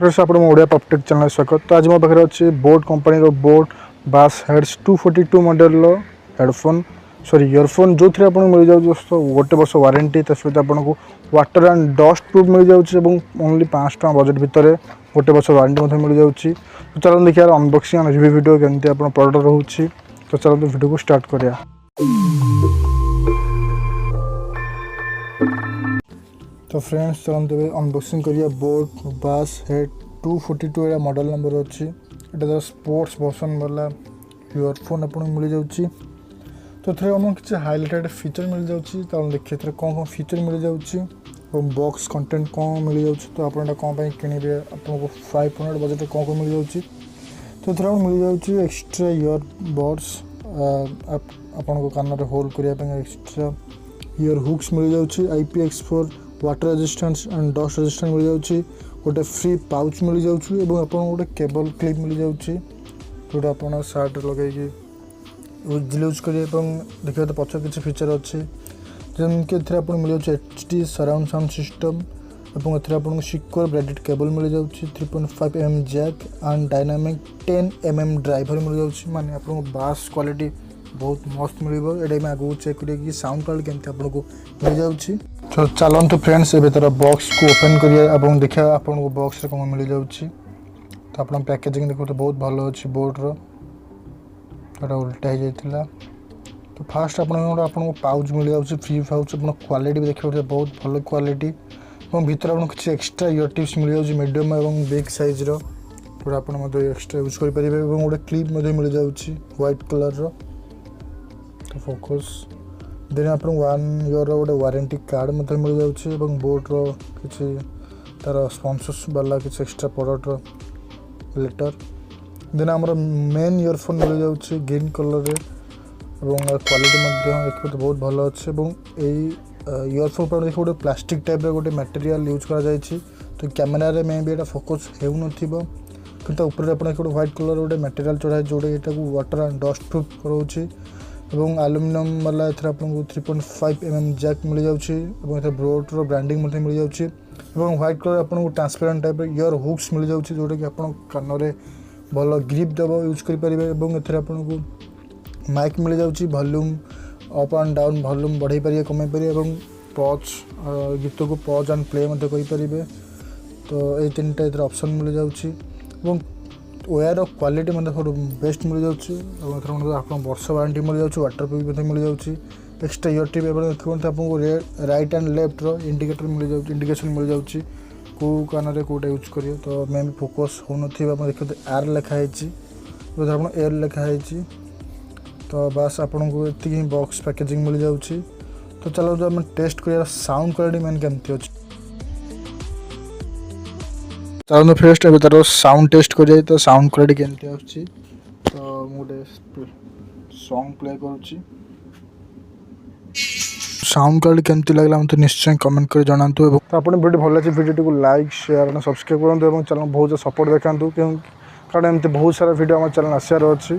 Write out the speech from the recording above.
Friends आप Odia पॉपटेक channel स्वागत। तो आज मो पाखे अच्छे Boat company Boat Bassheads 242 model headphone sorry earphone जो थी आपको मिल जाए दोस्तों गोटे वर्ष वारंटी सहित आपको वाटर एंड डस्ट प्रूफ मिल जाऊँगी ओनली 500 टका बजेट भितर गोटे वर्ष वारंटी मिल जाऊँगी। तो चलो देखिए अनबॉक्सिंग रिव्यू वीडियो केमती आप प्रोडक्ट रोचे। तो चलो वीडियो को स्टार्ट करिया। तो फ्रेंड्स चलते अनबॉक्सिंग करिया बोट बासहेड 242 या मॉडल नंबर अच्छी यहाँ स्पोर्ट्स वर्सन वाला इयरफोन आपको मिल जाऊँगी। तो थे आम किसी हाइलाइटेड फीचर मिल जाऊँगी। देखिए थे कौन कौन फीचर मिल जाऊँगी और बॉक्स कंटेंट कौन मिल जाऊँगी। तो आप कौन किणवे आपको 500 बजेट कौन कौन मिल जाऊँगी। तो थे मिल जाऊँगी एक्सट्रा इयरबड्स आपको कान में होल्ड करने एक्सट्रा इयर हुक्स मिल जाऊँगी। IPX4 water resistance and dust resistance मिल जाऊँगी। गोटे फ्री पाउच मिल जाऊँगी और आपको गोटे केबल क्लिप मिल जाऊँगी जोटा आप सार्ट लगे यूज करेंगे। देखिए तो पक्ष किसी फीचर अच्छे जमीक आप मिल जाऊँ HD सराउंड साउंड सिस्टम और आपको सिक्योर ब्रांडेड केबल मिल जाऊँगी। 3.5 mm jack and dynamic 10 mm driver मिल जाऊँगी। माने आपको बास क्वालिटी बहुत मस्त मिल ये आगे चेक करिए साउंड क्वालिटी केमती आपको मिल जाऊँगी। तो चलते फ्रेंड्स ये तरह बॉक्स को ओपन करिए देखिए आपको बॉक्स कौन मिल जाऊँगी। तो आप पैकेजिंग देखो तो बहुत भल अच्छी बोर्डर उल्टा हो जाता। तो फास्ट आपको पाउच मिल जाऊँगी फ्री पाउच क्वालिटी भी देखिए बहुत भल क्वालिटी और भीतर आपको किसी एक्सट्रा इयर टिप्स मिल जाऊँगी मीडियम और बिग साइज जोड़ा आप एक्सट्रा यूज करेंगे। गोटे क्लिप मिल जाऊँगी व्हाइट कलर तो फोकस देन आप 1 ईयर गोटे वारंटी कार्ड मिल जाऊँगी और बोट्र किसी तार स्पॉन्सर्स वाला किसी एक्सट्रा प्रोडक्ट लेटर देन आमर मेन इयरफोन मिल जाऊँगी ग्रीन कलर क्वालिटी देखिए तो बहुत भल अच्छे इयरफोन पर देखिए गोटे प्लास्टिक टाइप गोटे मटेरियल यूज कर तो कैमेरा मे भी यहाँ फोकस हो किंतु ऊपर आप व्हाइट कलर गोटे मटेरियल चढ़ाई जोटा यहाँ वाटर एंड डस्ट प्रूफ कराऊँगी और आलुमिनियम वाला आपको 3.5 mm जैक मिल जाऊँगी बोट्र ब्रांडिंग मिल जाऊँगी और व्हाइट कलर आपको ट्रांसपेरेंट टाइप इयर हुक्स मिल जाऊँगी जोटा कि आप कान में भल ग्रिप देव यूज करेंगे। और आपको माइक मिल जाऊँगी volume up and down volume बढ़ाई पारे कमाई पारे और पॉज गीत को पॉज एंड प्ले करेंगे। तो ये 3टा ऑप्शन मिल जाऊँगी वायर क्वालिटी बेस्ट मिल जाऊँगी और आप वर्ष वारंटी मिल जाऊँगी वाटर प्रूफ मिल जाऊँगी। एक्सट्रा इयर टिप देखते आपको राइट एंड लेफ्ट इंडिकेटर मिल जाऊँगी इंडिकेशन मिल जाऊँगी कौ कान में कौटा यूज करेंगे। तो मे भी फोकस हो देखते आर लिखाई आप एयर लिखाई। तो बस आपको ये बॉक्स पैकेजिंग मिल जाऊँगी। तो चलो जो आम टेस्ट कर साउंड क्वालिटी मैंने केमती अच्छी चलो फर्स्ट ए तार साउंड टेस्ट कर तो साउंड क्वालिटी केमती आछी। तो मुझे सॉन्ग प्ले करुँची साउंड क्वालिटी केमती लगला मतलब निश्चय कमेंट कर जनातु। तो आप वीडियो भल लगे वीडियो को लाइक शेयर सब्सक्राइब करूँ और चैनल बहुत सपोर्ट देखा कारण एमती बहुत सारा वीडियो आम चैनल आसार अच्छी।